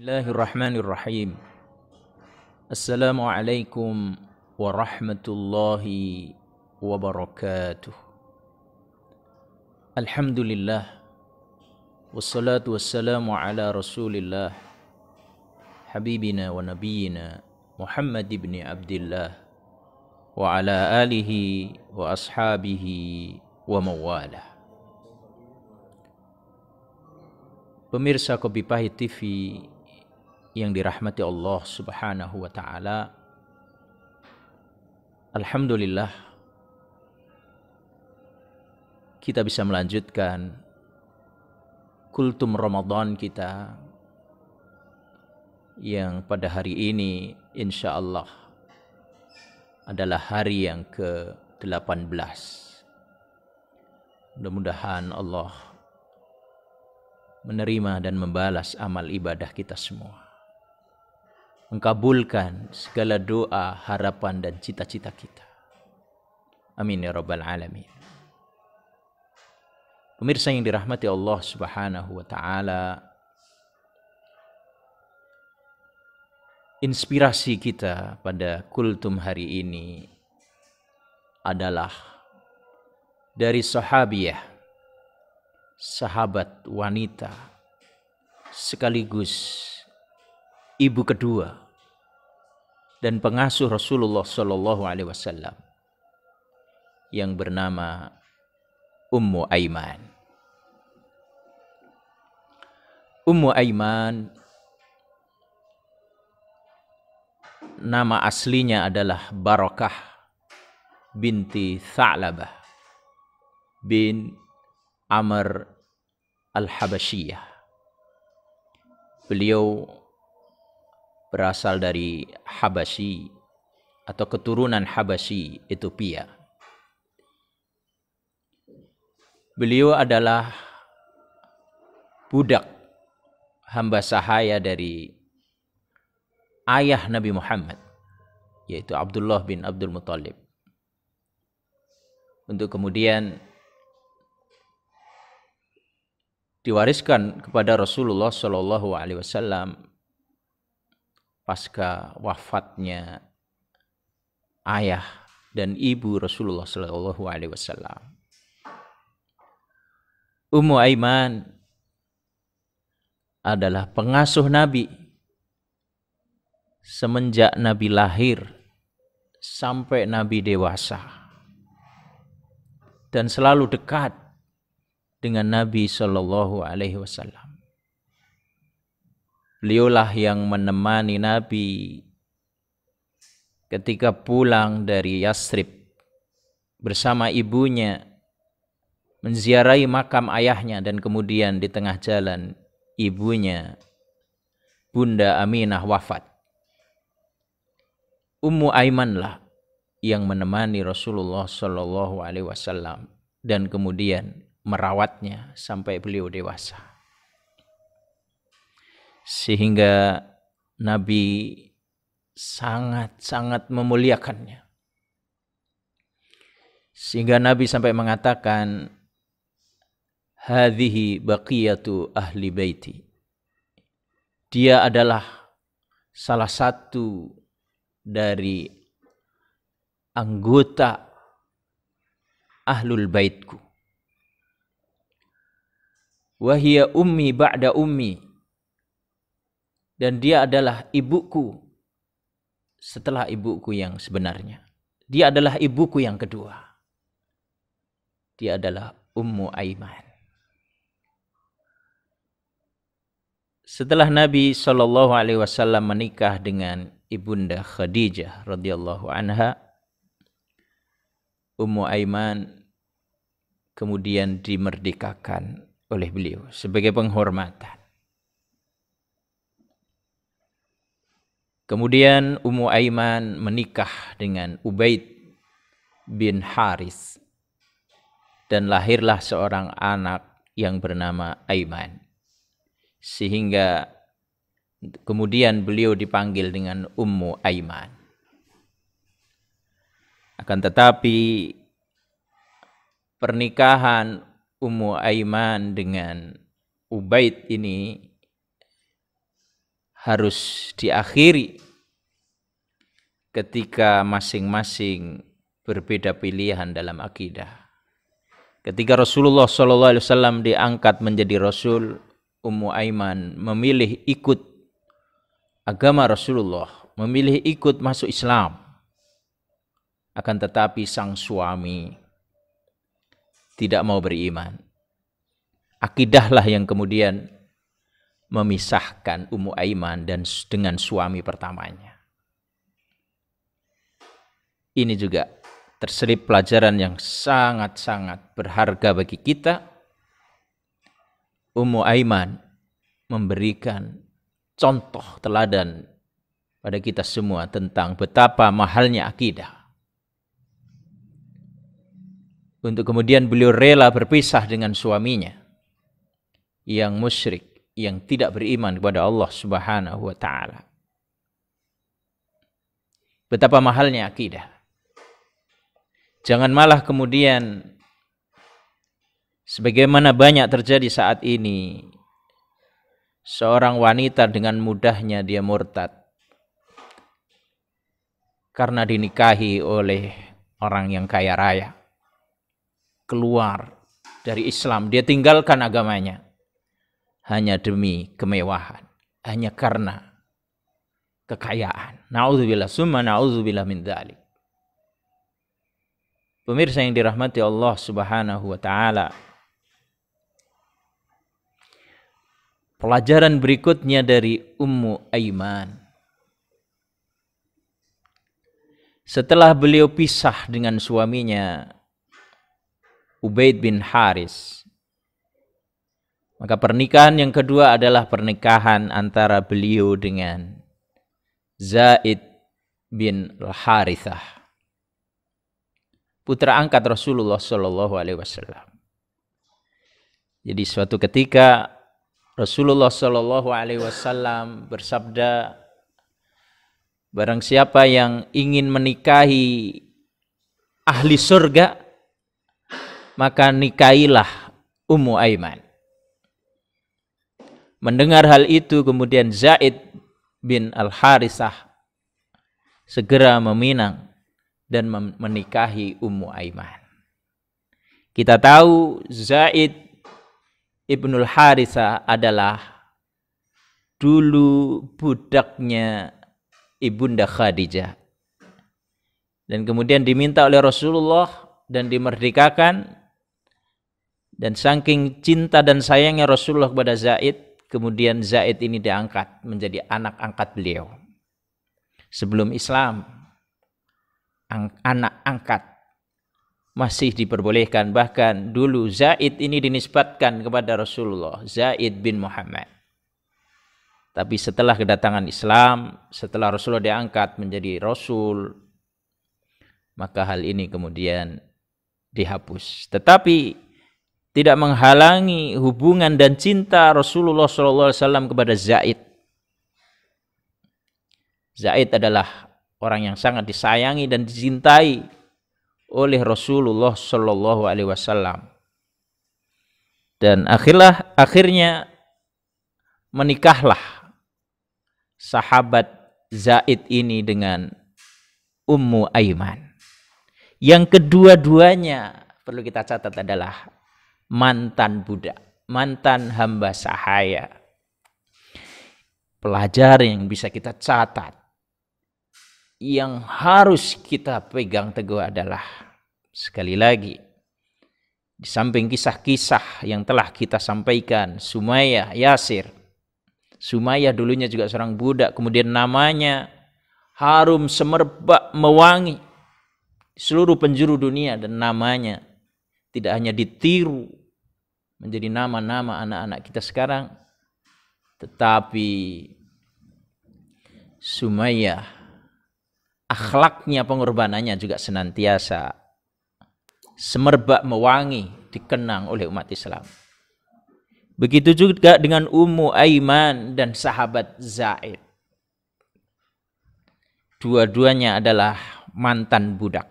Bismillahirrahmanirrahim. Assalamualaikum warahmatullahi wabarakatuh. Alhamdulillah. Wassalatu wassalamu ala rasulillah. Habibina wa nabiyina Muhammad ibn Abdillah. Wa ala alihi wa ashabihi wa mawalah. Pemirsa Kopi Pahit TV yang dirahmati Allah Subhanahu wa taala. Alhamdulillah kita bisa melanjutkan kultum Ramadan kita yang pada hari ini insyaallah adalah hari yang ke-18. Mudah-mudahan Allah menerima dan membalas amal ibadah kita semua. Mengabulkan segala doa, harapan dan cita-cita kita. Amin ya rabbal alamin. Pemirsa yang dirahmati Allah Subhanahu wa taala, inspirasi kita pada kultum hari ini adalah dari sahabiyah, sahabat wanita sekaligus ibu kedua dan pengasuh Rasulullah sallallahu alaihi wasallam yang bernama Ummu Aiman. Ummu Aiman nama aslinya adalah Barakah binti Tha'labah bin Amr al-Habasyiyah. Beliau berasal dari Habasyi atau keturunan Habasyi, Ethiopia. Beliau adalah budak hamba sahaya dari ayah Nabi Muhammad, yaitu Abdullah bin Abdul Muttalib. Untuk kemudian diwariskan kepada Rasulullah Shallallahu Alaihi Wasallam pasca wafatnya ayah dan ibu Rasulullah Shallallahu Alaihi Wasallam. Ummu Aiman adalah pengasuh Nabi semenjak Nabi lahir sampai Nabi dewasa dan selalu dekat dengan Nabi Shallallahu Alaihi Wasallam. Beliaulah yang menemani Nabi ketika pulang dari Yasrib bersama ibunya menziarahi makam ayahnya, dan kemudian di tengah jalan ibunya Bunda Aminah wafat. Ummu Aimanlah yang menemani Rasulullah Shallallahu Alaihi Wasallam dan kemudian merawatnya sampai beliau dewasa. Sehingga Nabi sangat-sangat memuliakannya. Sehingga Nabi sampai mengatakan, hadhihi baqiyatu ahli baiti. Dia adalah salah satu dari anggota ahlul baitku. Wahia ummi ba'da ummi. Dan dia adalah ibuku setelah ibuku yang sebenarnya. Dia adalah ibuku yang kedua. Dia adalah Ummu Aiman. Setelah Nabi Shallallahu Alaihi Wasallam menikah dengan ibunda Khadijah radhiyallahu anha, Ummu Aiman kemudian dimerdekakan oleh beliau sebagai penghormatan. Kemudian Ummu Aiman menikah dengan Ubaid bin Haris dan lahirlah seorang anak yang bernama Aiman. Sehingga kemudian beliau dipanggil dengan Ummu Aiman. Akan tetapi pernikahan Ummu Aiman dengan Ubaid ini harus diakhiri ketika masing-masing berbeda pilihan dalam akidah. Ketika Rasulullah SAW diangkat menjadi Rasul, Ummu Aiman memilih ikut agama Rasulullah, memilih ikut masuk Islam. Akan tetapi sang suami tidak mau beriman. Akidahlah yang kemudian memisahkan Ummu Aiman dengan suami pertamanya. Ini juga terselip pelajaran yang sangat-sangat berharga bagi kita. Ummu Aiman memberikan contoh teladan pada kita semua tentang betapa mahalnya akidah. Untuk kemudian beliau rela berpisah dengan suaminya yang musyrik, yang tidak beriman kepada Allah Subhanahu wa taala. Betapa mahalnya akidah. Jangan malah kemudian sebagaimana banyak terjadi saat ini, seorang wanita dengan mudahnya dia murtad karena dinikahi oleh orang yang kaya raya. Keluar dari Islam, dia tinggalkan agamanya hanya demi kemewahan, hanya karena kekayaan. Na'udzubillah, summa na'udzubillah min dzalik. Pemirsa yang dirahmati Allah Subhanahu wa taala, pelajaran berikutnya dari Ummu Aiman. Setelah beliau pisah dengan suaminya Ubaid bin Haris, maka pernikahan yang kedua adalah pernikahan antara beliau dengan Zaid bin Al-Harithah, putra angkat Rasulullah Shallallahu Alaihi Wasallam. Jadi suatu ketika Rasulullah Shallallahu Alaihi Wasallam bersabda, barang siapa yang ingin menikahi ahli surga, maka nikahilah Ummu Aiman. Mendengar hal itu, kemudian Zaid bin Al-Harithah segera meminang dan menikahi Ummu Aiman. Kita tahu Zaid ibnul Harithah adalah dulu budaknya Ibunda Khadijah. Dan kemudian diminta oleh Rasulullah dan dimerdekakan. Dan saking cinta dan sayangnya Rasulullah kepada Zaid, kemudian Zaid ini diangkat menjadi anak angkat beliau. Sebelum Islam, anak angkat masih diperbolehkan. Bahkan dulu Zaid ini dinisbatkan kepada Rasulullah, Zaid bin Muhammad. Tapi setelah kedatangan Islam, setelah Rasulullah diangkat menjadi Rasul, maka hal ini kemudian dihapus. Tetapi tidak menghalangi hubungan dan cinta Rasulullah SAW kepada Zaid. Zaid adalah orang yang sangat disayangi dan dicintai oleh Rasulullah SAW. Dan akhirnya menikahlah sahabat Zaid ini dengan Ummu Aiman. Yang kedua-duanya perlu kita catat adalah mantan budak, mantan hamba sahaya. Pelajaran yang bisa kita catat, yang harus kita pegang teguh adalah, sekali lagi, di samping kisah-kisah yang telah kita sampaikan, Sumayyah, Yasir. Sumayyah dulunya juga seorang budak, kemudian namanya harum semerbak mewangi seluruh penjuru dunia, dan namanya tidak hanya ditiru menjadi nama-nama anak-anak kita sekarang, tetapi Sumayyah akhlaknya, pengorbanannya juga senantiasa semerbak mewangi dikenang oleh umat Islam. Begitu juga dengan Ummu Aiman dan sahabat Zaid. Dua-duanya adalah mantan budak,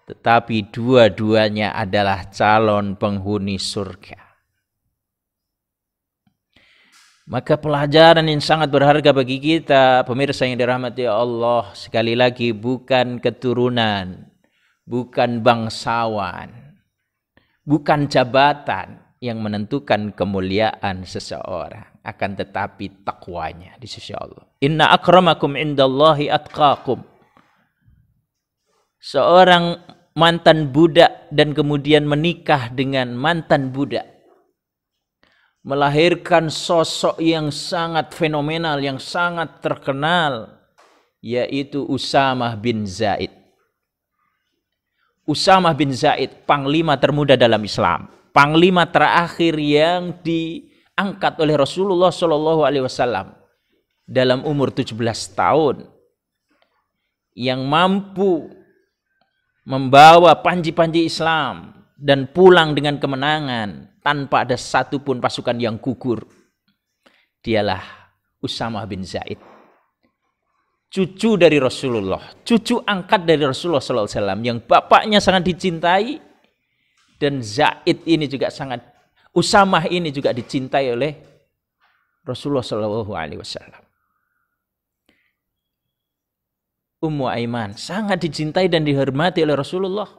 tetapi dua-duanya adalah calon penghuni surga. Maka pelajaran yang sangat berharga bagi kita, pemirsa yang dirahmati Allah, sekali lagi bukan keturunan, bukan bangsawan, bukan jabatan yang menentukan kemuliaan seseorang, akan tetapi takwanya di sisi Allah. Inna akramakum indallahi atqakum. Seorang mantan budak dan kemudian menikah dengan mantan budak, melahirkan sosok yang sangat fenomenal, yang sangat terkenal, yaitu Usamah bin Zaid. Usamah bin Zaid, panglima termuda dalam Islam, panglima terakhir yang diangkat oleh Rasulullah SAW dalam umur 17 tahun, yang mampu membawa panji-panji Islam dan pulang dengan kemenangan tanpa ada satupun pasukan yang gugur. Dialah Usamah bin Zaid, cucu dari Rasulullah, cucu angkat dari Rasulullah SAW, yang bapaknya sangat dicintai, dan Zaid ini juga sangat, Usamah ini juga dicintai oleh Rasulullah SAW. Ummu Aiman sangat dicintai dan dihormati oleh Rasulullah,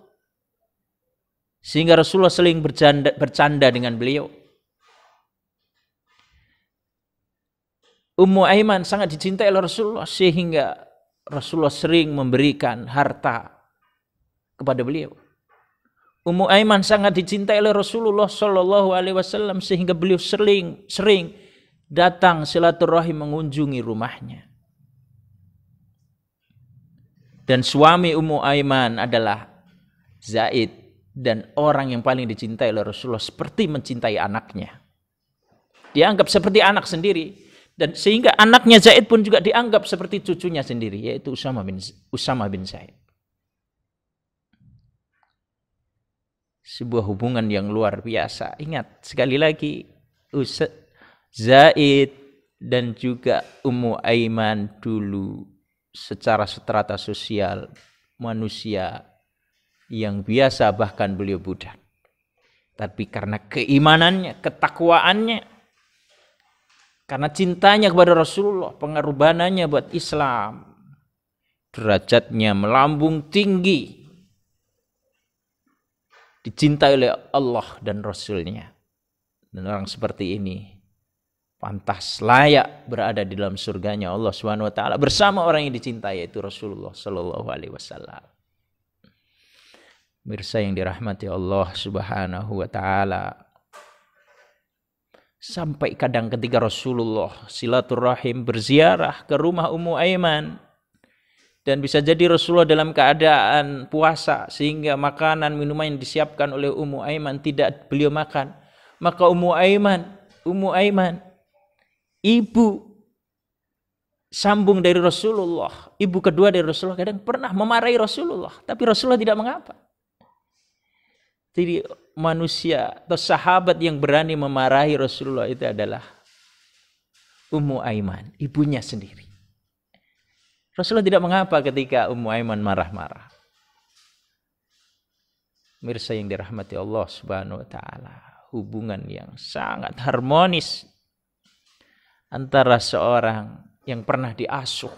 sehingga Rasulullah sering bercanda dengan beliau. Ummu Aiman sangat dicintai oleh Rasulullah, sehingga Rasulullah sering memberikan harta kepada beliau. Ummu Aiman sangat dicintai oleh Rasulullah SAW, sehingga beliau sering datang silaturahim mengunjungi rumahnya. Dan suami Ummu Aiman adalah Zaid, dan orang yang paling dicintai oleh Rasulullah seperti mencintai anaknya. Dianggap seperti anak sendiri, dan sehingga anaknya Zaid pun juga dianggap seperti cucunya sendiri, yaitu Usamah bin Zaid. Sebuah hubungan yang luar biasa. Ingat sekali lagi, Zaid dan juga Ummu Aiman dulu secara strata sosial manusia yang biasa, bahkan beliau budak. Tapi karena keimanannya, ketakwaannya, karena cintanya kepada Rasulullah, pengorbanannya buat Islam, derajatnya melambung tinggi, dicintai oleh Allah dan Rasulnya. Dan orang seperti ini pantas layak berada di dalam surganya Allah Subhanahu wa taala bersama orang yang dicintai, yaitu Rasulullah sallallahu alaihi wasallam. Mirsa yang dirahmati Allah Subhanahu wa taala, sampai kadang ketika Rasulullah silaturahim berziarah ke rumah Ummu Aiman, dan bisa jadi Rasulullah dalam keadaan puasa sehingga makanan minuman yang disiapkan oleh Ummu Aiman tidak beliau makan, maka Ummu Aiman ibu sambung dari Rasulullah, ibu kedua dari Rasulullah, kadang pernah memarahi Rasulullah, tapi Rasulullah tidak mengapa. Jadi manusia atau sahabat yang berani memarahi Rasulullah itu adalah Ummu Aiman, ibunya sendiri. Rasulullah tidak mengapa ketika Ummu Aiman marah-marah. Mirsa yang dirahmati Allah Subhanahu wa taala, hubungan yang sangat harmonis antara seorang yang pernah diasuh,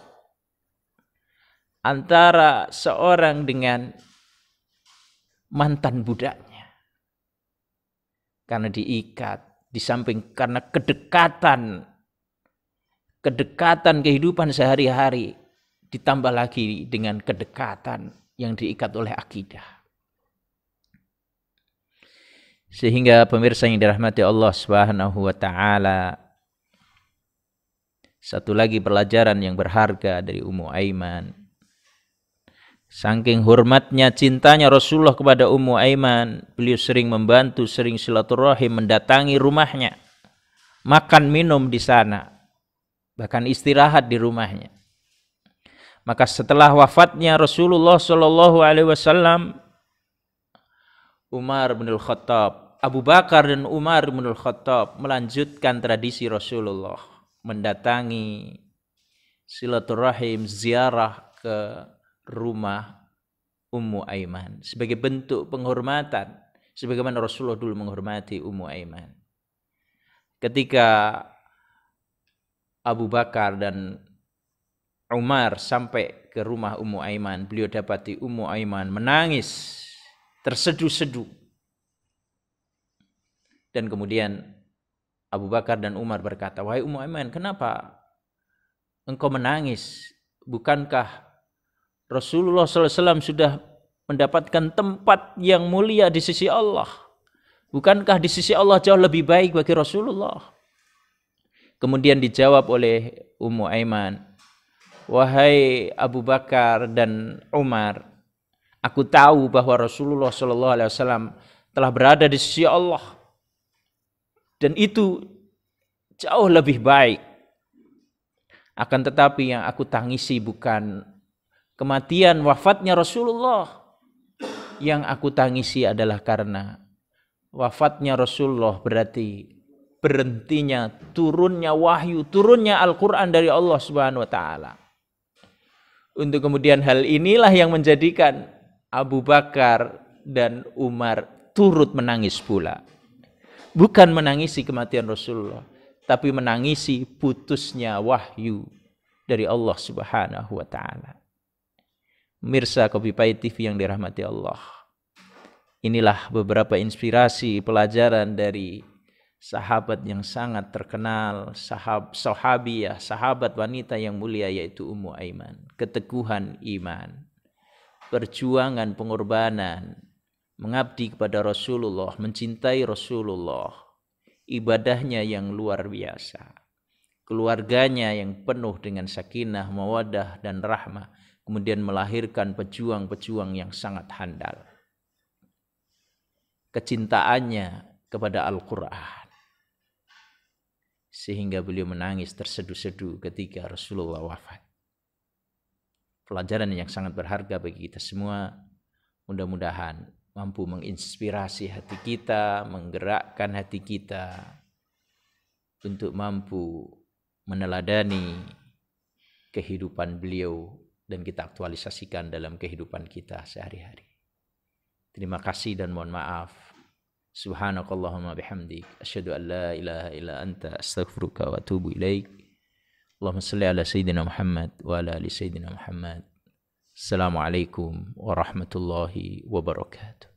antara seorang dengan mantan budaknya, karena diikat, di samping karena kedekatan kehidupan sehari-hari, ditambah lagi dengan kedekatan yang diikat oleh akidah. Sehingga pemirsa yang dirahmati Allah Subhanahu wa taala, satu lagi pelajaran yang berharga dari Ummu Aiman. Saking hormatnya, cintanya Rasulullah kepada Ummu Aiman, beliau sering membantu, sering silaturahim, mendatangi rumahnya, makan minum di sana, bahkan istirahat di rumahnya. Maka setelah wafatnya Rasulullah SAW, Umar bin Al-Khattab, Abu Bakar dan Umar bin Al-Khattab melanjutkan tradisi Rasulullah, mendatangi silaturahim, ziarah ke rumah Ummu Aiman sebagai bentuk penghormatan, sebagaimana Rasulullah dulu menghormati Ummu Aiman. Ketika Abu Bakar dan Umar sampai ke rumah Ummu Aiman, beliau dapati Ummu Aiman menangis terseduh-seduh. Dan kemudian Abu Bakar dan Umar berkata, "Wahai Ummu Aiman, kenapa engkau menangis? Bukankah Rasulullah SAW sudah mendapatkan tempat yang mulia di sisi Allah? Bukankah di sisi Allah jauh lebih baik bagi Rasulullah?" Kemudian dijawab oleh Ummu Aiman, "Wahai Abu Bakar dan Umar, aku tahu bahwa Rasulullah SAW telah berada di sisi Allah. Dan itu jauh lebih baik. Akan tetapi yang aku tangisi bukan kematian wafatnya Rasulullah. Yang aku tangisi adalah karena wafatnya Rasulullah berarti berhentinya turunnya wahyu, turunnya Al-Quran dari Allah Subhanahu wa Ta'ala." Untuk kemudian hal inilah yang menjadikan Abu Bakar dan Umar turut menangis pula. Bukan menangisi kematian Rasulullah, tapi menangisi putusnya wahyu dari Allah Subhanahu wa Ta'ala. Mirsa Kopi Pahit TV yang dirahmati Allah. Inilah beberapa inspirasi pelajaran dari sahabat yang sangat terkenal, sahabiyah, sahabat wanita yang mulia, yaitu Ummu Aiman. Keteguhan iman, perjuangan pengorbanan, mengabdi kepada Rasulullah, mencintai Rasulullah, ibadahnya yang luar biasa, keluarganya yang penuh dengan sakinah, mawaddah dan rahmah, kemudian melahirkan pejuang-pejuang yang sangat handal. Kecintaannya kepada Al-Quran, sehingga beliau menangis terseduh-seduh ketika Rasulullah wafat. Pelajaran yang sangat berharga bagi kita semua. Mudah-mudahan mampu menginspirasi hati kita, menggerakkan hati kita untuk mampu meneladani kehidupan beliau dan kita aktualisasikan dalam kehidupan kita sehari-hari. Terima kasih dan mohon maaf. Subhanakallahumma bihamdik, asyhadu an la ilaha illa anta, astaghfiruka wa atubu ilaik. Allahumma salli ala sayyidina Muhammad wa ala ali sayyidina Muhammad. Assalamualaikum warahmatullahi wabarakatuh.